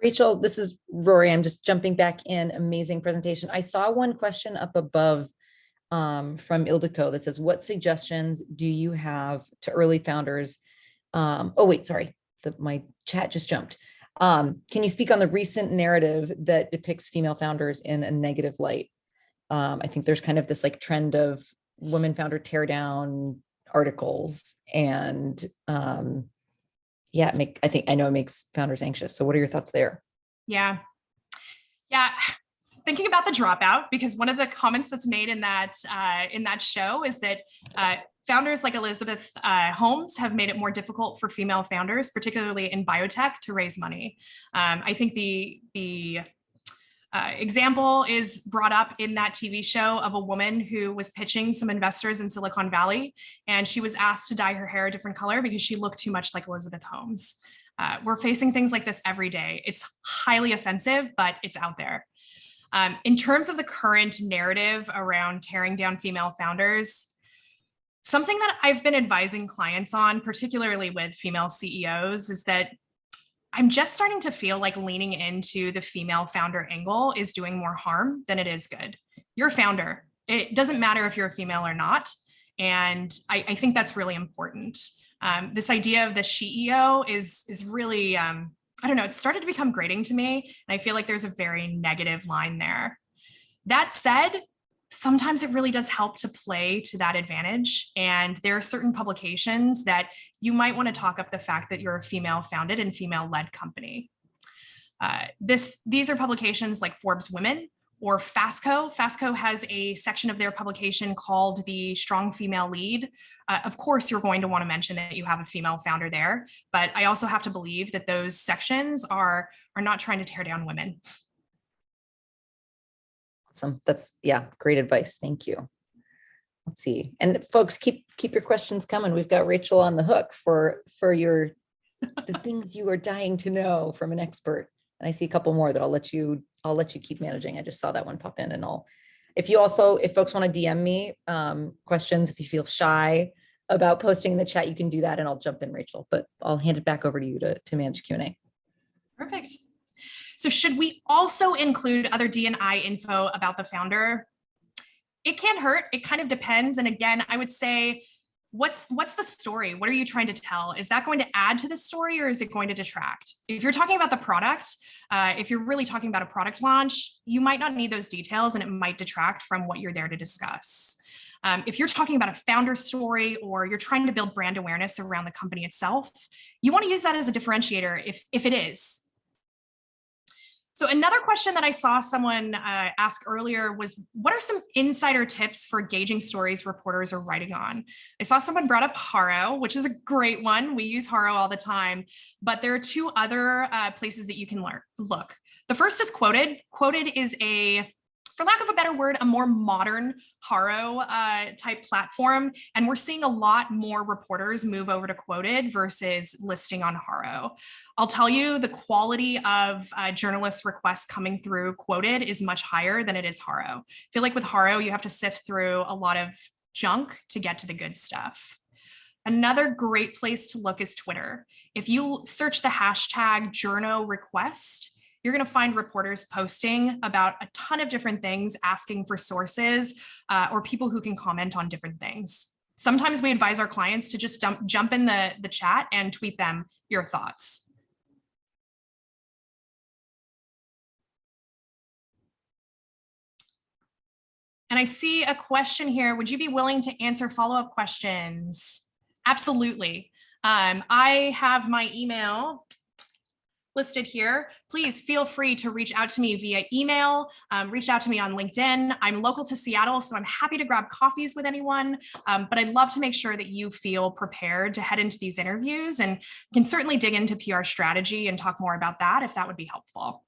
S1: Rachel, this is Rory. I'm just jumping back in. Amazing presentation. I saw one question up above from Ildiko that says, what suggestions do you have to early founders? Oh, wait, sorry. My chat just jumped. Can you speak on the recent narrative that depicts female founders in a negative light? I think there's kind of this like trend of women founder tear down articles, and yeah, I know it makes founders anxious. So what are your thoughts there?
S2: Yeah. Thinking about the dropout, because one of the comments that's made in that show is that founders like Elizabeth Holmes have made it more difficult for female founders, particularly in biotech, to raise money. I think the example is brought up in that TV show of a woman who was pitching some investors in Silicon Valley, and she was asked to dye her hair a different color because she looked too much like Elizabeth Holmes. We're facing things like this every day. It's highly offensive, but it's out there. In terms of the current narrative around tearing down female founders, something that I've been advising clients on, particularly with female CEOs, is that I'm just starting to feel like leaning into the female founder angle is doing more harm than it is good. You're a founder. It doesn't matter if you're a female or not. And I think that's really important. This idea of the CEO is really, I don't know, it's started to become grating to me. And I feel like there's a very negative line there. That said, sometimes it really does help to play to that advantage. And there are certain publications that you might want to talk up the fact that you're a female founded and female led company. These are publications like Forbes Women or FASCO. FASCO has a section of their publication called the Strong Female Lead. Of course, you're going to want to mention that you have a female founder there, but I also have to believe that those sections are not trying to tear down women.
S1: Awesome. That's, yeah, great advice. Thank you. Let's see. And folks, keep your questions coming. We've got Rachel on the hook for the things you are dying to know from an expert. And I see a couple more that I'll let you keep managing. I just saw that one pop in, and if folks want to DM me questions, if you feel shy about posting in the chat, you can do that and I'll jump in, Rachel, but I'll hand it back over to you to manage Q&A.
S2: Perfect. So should we also include other D&I info about the founder? It can't hurt. It kind of depends. And again, I would say, what's the story? What are you trying to tell? Is that going to add to the story or is it going to detract? If you're talking about the product, if you're really talking about a product launch, you might not need those details and it might detract from what you're there to discuss. If you're talking about a founder story or you're trying to build brand awareness around the company itself, you want to use that as a differentiator if it is. So another question that I saw someone ask earlier was, what are some insider tips for gauging stories reporters are writing on? I saw someone brought up Haro, which is a great one. We use Haro all the time, but there are two other places that you can look. The first is Quoted. Quoted is a for lack of a better word, a more modern Haro type platform. And we're seeing a lot more reporters move over to Quoted versus listing on Haro. I'll tell you, the quality of journalist requests coming through Quoted is much higher than it is Haro. I feel like with Haro, you have to sift through a lot of junk to get to the good stuff. Another great place to look is Twitter. If you search the hashtag journo request, you're going to find reporters posting about a ton of different things, asking for sources or people who can comment on different things. Sometimes we advise our clients to just jump in the chat and tweet them your thoughts. And I see a question here. Would you be willing to answer follow-up questions? Absolutely. I have my email listed here. Please feel free to reach out to me via email, reach out to me on LinkedIn. I'm local to Seattle, so I'm happy to grab coffees with anyone, but I'd love to make sure that you feel prepared to head into these interviews, and can certainly dig into PR strategy and talk more about that if that would be helpful.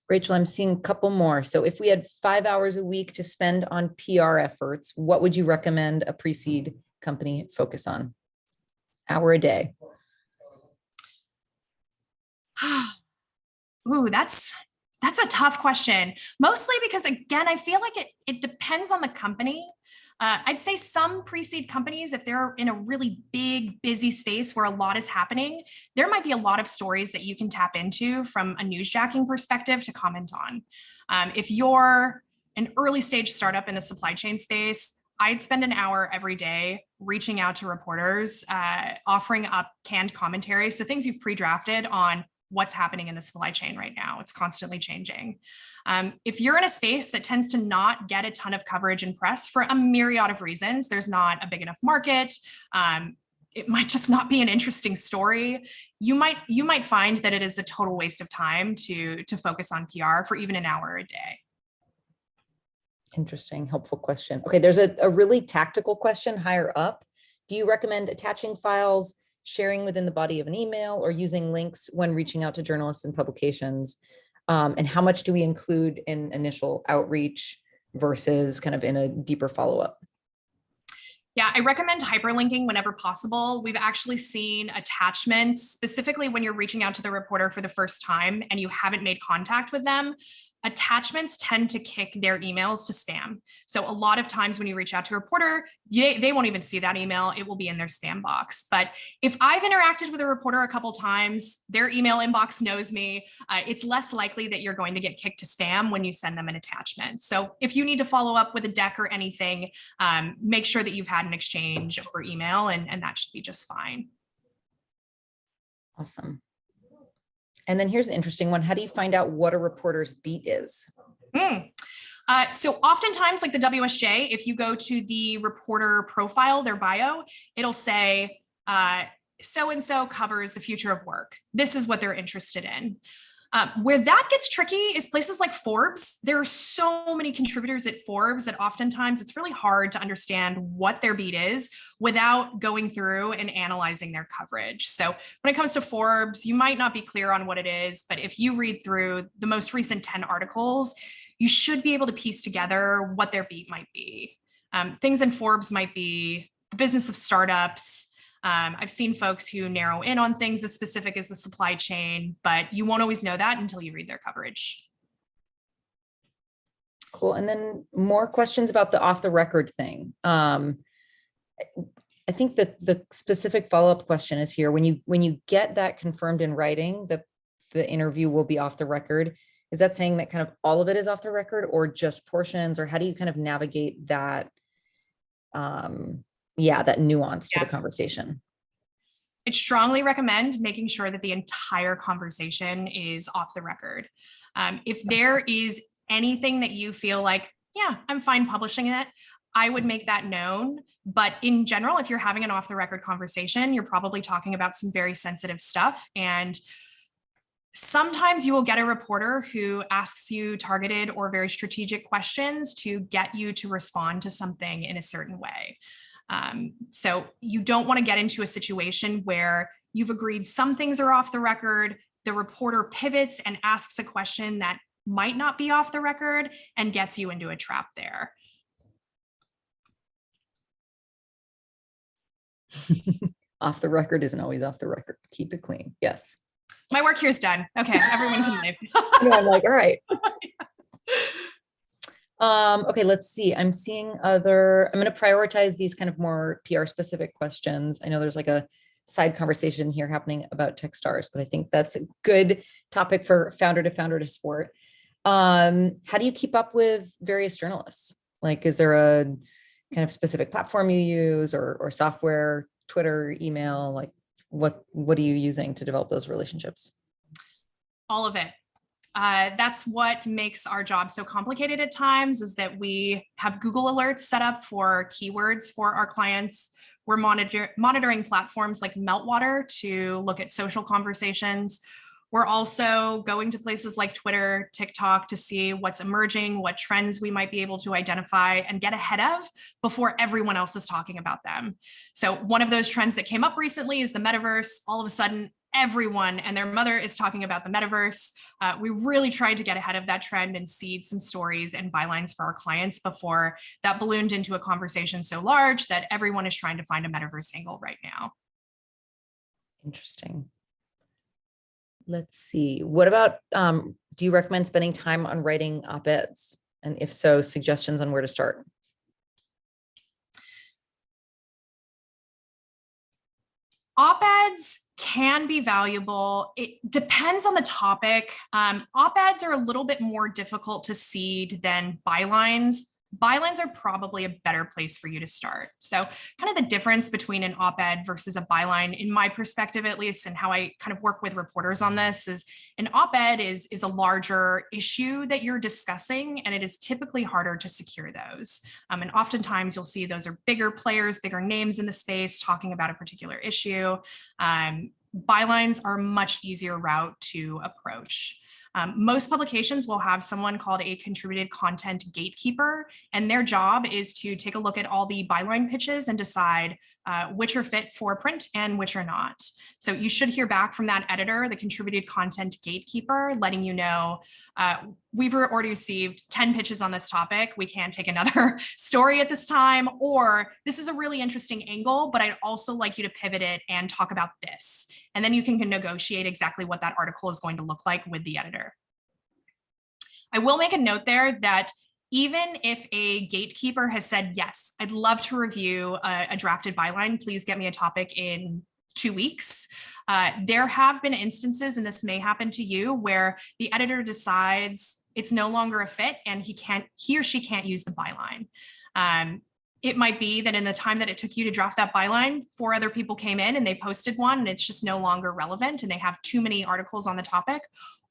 S1: Rachel, I'm seeing a couple more. So if we had 5 hours a week to spend on PR efforts, what would you recommend a pre-seed company focus on? Hour a day.
S2: Ooh, that's a tough question. Mostly because, again, I feel like it depends on the company. I'd say some pre-seed companies, if they're in a really big, busy space where a lot is happening, there might be a lot of stories that you can tap into from a newsjacking perspective to comment on. If you're an early stage startup in the supply chain space, I'd spend an hour every day reaching out to reporters, offering up canned commentary. So things you've pre-drafted on what's happening in the supply chain right now. It's constantly changing. If you're in a space that tends to not get a ton of coverage and press for a myriad of reasons, there's not a big enough market, it might just not be an interesting story, you might find that it is a total waste of time to focus on PR for even an hour a day.
S1: Interesting, helpful question. Okay, there's a really tactical question higher up. Do you recommend attaching files, sharing within the body of an email, or using links when reaching out to journalists and publications? And how much do we include in initial outreach versus kind of in a deeper follow-up?
S2: Yeah, I recommend hyperlinking whenever possible. We've actually seen attachments, specifically when you're reaching out to the reporter for the first time and you haven't made contact with them. Attachments tend to kick their emails to spam. So a lot of times when you reach out to a reporter, they won't even see that email. It will be in their spam box. But if I've interacted with a reporter a couple times, their email inbox knows me. It's less likely that you're going to get kicked to spam when you send them an attachment. So if you need to follow up with a deck or anything, make sure that you've had an exchange over email, and that should be just fine.
S1: Awesome. And then here's an interesting one. How do you find out what a reporter's beat is?
S2: So oftentimes, like the WSJ, if you go to the reporter profile, their bio, it'll say, so-and-so covers the future of work. This is what they're interested in. Where that gets tricky is places like Forbes. There are so many contributors at Forbes that oftentimes it's really hard to understand what their beat is without going through and analyzing their coverage. So when it comes to Forbes, you might not be clear on what it is, but if you read through the most recent 10 articles, you should be able to piece together what their beat might be. Things in Forbes might be the business of startups. I've seen folks who narrow in on things as specific as the supply chain, but you won't always know that until you read their coverage.
S1: Cool. And then more questions about the off the record thing. I think that the specific follow-up question is here. When you get that confirmed in writing that the interview will be off the record, is that saying that kind of all of it is off the record or just portions, or how do you kind of navigate that? That nuance to the conversation?
S2: I'd strongly recommend making sure that the entire conversation is off the record. If there is anything that you feel like, yeah, I'm fine publishing it, I would make that known. But in general, if you're having an off the record conversation, you're probably talking about some very sensitive stuff. And sometimes you will get a reporter who asks you targeted or very strategic questions to get you to respond to something in a certain way. So you don't want to get into a situation where you've agreed some things are off the record, the reporter pivots and asks a question that might not be off the record and gets you into a trap there.
S1: Off the record isn't always off the record. Keep it clean. Yes.
S2: My work here's done. Okay, everyone can leave.
S1: I'm like, all right. Okay, let's see. I'm going to prioritize these kind of more PR specific questions. I know there's like a side conversation here happening about Techstars, but I think that's a good topic for founder to support. How do you keep up with various journalists? Like, is there a kind of specific platform you use or software, Twitter, email? Like, what are you using to develop those relationships?
S2: All of it. That's what makes our job so complicated at times, is that we have Google alerts set up for keywords for our clients. We're monitoring platforms like Meltwater to look at social conversations. We're also going to places like Twitter, TikTok to see what's emerging, what trends we might be able to identify and get ahead of before everyone else is talking about them. So one of those trends that came up recently is the metaverse. All of a sudden, everyone and their mother is talking about the metaverse. We really tried to get ahead of that trend and seed some stories and bylines for our clients before that ballooned into a conversation so large that everyone is trying to find a metaverse angle right now.
S1: Interesting. Let's see. What about, do you recommend spending time on writing op-eds? And if so, suggestions on where to start?
S2: Op-eds can be valuable. It depends on the topic. Op-eds are a little bit more difficult to seed than bylines. Bylines are probably a better place for you to start. So kind of the difference between an op-ed versus a byline, in my perspective, at least, and how I kind of work with reporters on this, is an op-ed is a larger issue that you're discussing, and it is typically harder to secure those. And oftentimes you'll see those are bigger players, bigger names in the space talking about a particular issue. Bylines are a much easier route to approach. Most publications will have someone called a contributed content gatekeeper, and their job is to take a look at all the byline pitches and decide which are fit for print and which are not. So you should hear back from that editor, the contributed content gatekeeper, letting you know, we've already received 10 pitches on this topic. We can't take another story at this time, or this is a really interesting angle, but I'd also like you to pivot it and talk about this. And then you can negotiate exactly what that article is going to look like with the editor. I will make a note there that even if a gatekeeper has said, yes, I'd love to review a drafted byline, please get me a topic in 2 weeks. There have been instances, and this may happen to you, where the editor decides it's no longer a fit and he or she can't use the byline. It might be that in the time that it took you to draft that byline, 4 other people came in and they posted one and it's just no longer relevant and they have too many articles on the topic,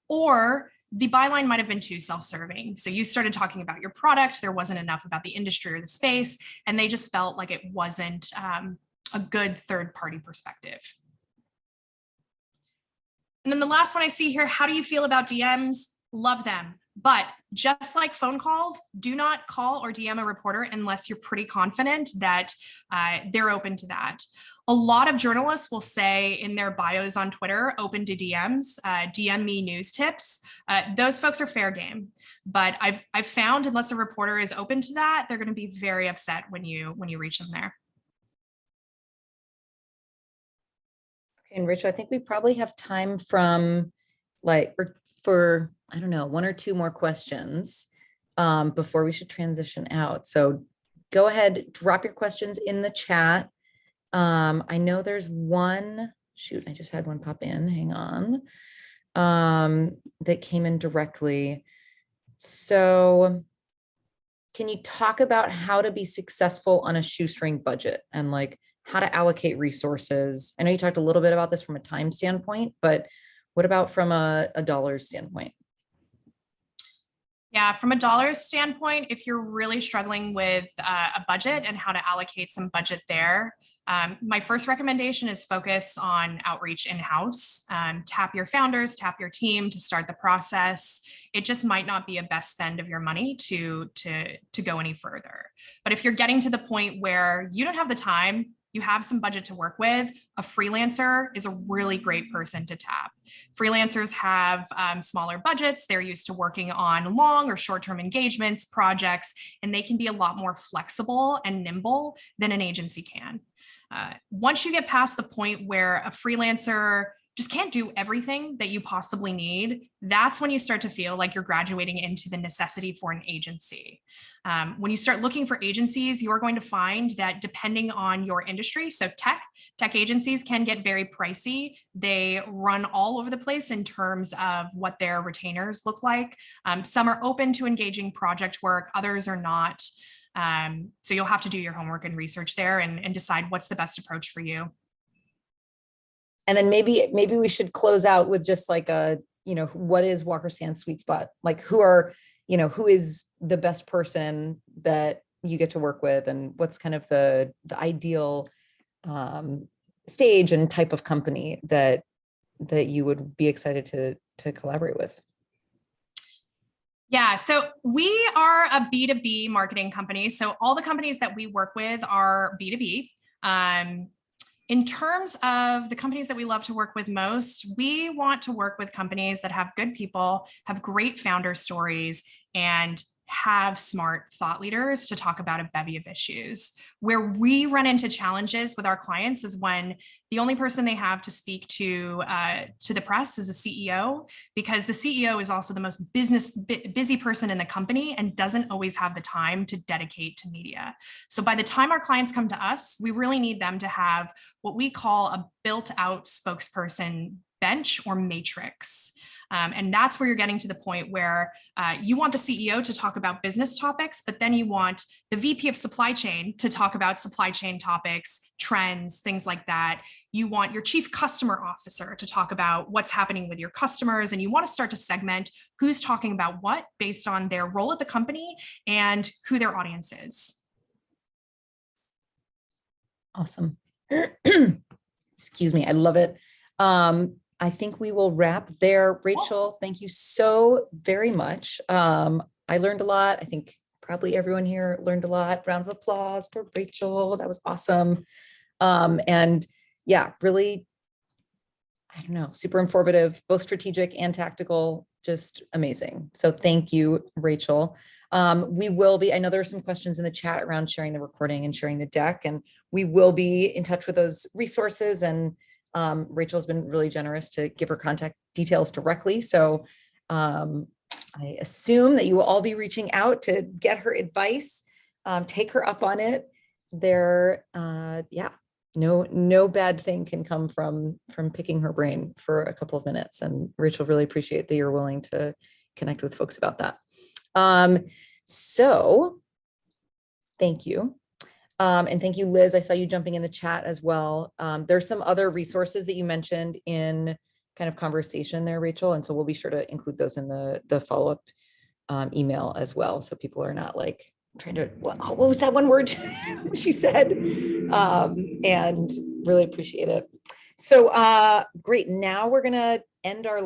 S2: or the byline might have been too self-serving. So you started talking about your product, there wasn't enough about the industry or the space, and they just felt like it wasn't a good third-party perspective. And then the last one I see here, how do you feel about DMs? Love them. But just like phone calls, do not call or DM a reporter unless you're pretty confident that they're open to that. A lot of journalists will say in their bios on Twitter, open to DMs, DM me news tips. Those folks are fair game. But I've found unless a reporter is open to that, they're going to be very upset when you reach them there.
S1: Okay, and Rachel, I think we probably have time for I don't know, 1 or 2 more questions before we should transition out. So go ahead, drop your questions in the chat. I know there's one, shoot, I just had one pop in, hang on, that came in directly. So can you talk about how to be successful on a shoestring budget and like how to allocate resources? I know you talked a little bit about this from a time standpoint, but what about from a dollars standpoint?
S2: Yeah, from a dollars standpoint, if you're really struggling with a budget and how to allocate some budget there, My first recommendation is focus on outreach in-house. Tap your founders, tap your team to start the process. It just might not be a best spend of your money to go any further. But if you're getting to the point where you don't have the time, you have some budget to work with, a freelancer is a really great person to tap. Freelancers have smaller budgets. They're used to working on long or short-term engagements, projects, and they can be a lot more flexible and nimble than an agency can. Once you get past the point where a freelancer just can't do everything that you possibly need, that's when you start to feel like you're graduating into the necessity for an agency. When you start looking for agencies, you're going to find that depending on your industry, so tech agencies can get very pricey. They run all over the place in terms of what their retainers look like. Some are open to engaging project work, others are not. So you'll have to do your homework and research there and decide what's the best approach for you.
S1: And then maybe we should close out with just like a, what is Walker Sand's sweet spot? Like who is the best person that you get to work with, and what's kind of the ideal stage and type of company that you would be excited to collaborate with?
S2: Yeah, so we are a B2B marketing company. So all the companies that we work with are B2B. In terms of the companies that we love to work with most, we want to work with companies that have good people, have great founder stories, and have smart thought leaders to talk about a bevy of issues. Where we run into challenges with our clients is when the only person they have to speak to the press is a CEO, because the CEO is also the most busy person in the company and doesn't always have the time to dedicate to media. So by the time our clients come to us, we really need them to have what we call a built-out spokesperson bench or matrix. And that's where you're getting to the point where you want the CEO to talk about business topics, but then you want the VP of supply chain to talk about supply chain topics, trends, things like that. You want your chief customer officer to talk about what's happening with your customers, and you want to start to segment who's talking about what based on their role at the company and who their audience is.
S1: Awesome. Excuse me. I love it. I think we will wrap there. Rachel, thank you so very much. I learned a lot. I think probably everyone here learned a lot. Round of applause for Rachel. That was awesome. And yeah, really, I don't know, super informative, both strategic and tactical, just amazing. So thank you, Rachel. We will be, I know there are some questions in the chat around sharing the recording and sharing the deck, and we will be in touch with those resources, and Rachel's been really generous to give her contact details directly. So I assume that you will all be reaching out to get her advice, take her up on it. Yeah, no bad thing can come from picking her brain for a couple of minutes. And Rachel, really appreciate that you're willing to connect with folks about that. So thank you. And thank you, Liz. I saw you jumping in the chat as well. There's some other resources that you mentioned in kind of conversation there, Rachel. And so we'll be sure to include those in the follow-up email as well. So people are not like trying to, what was that one word she said? And really appreciate it. So great. Now we're going to end our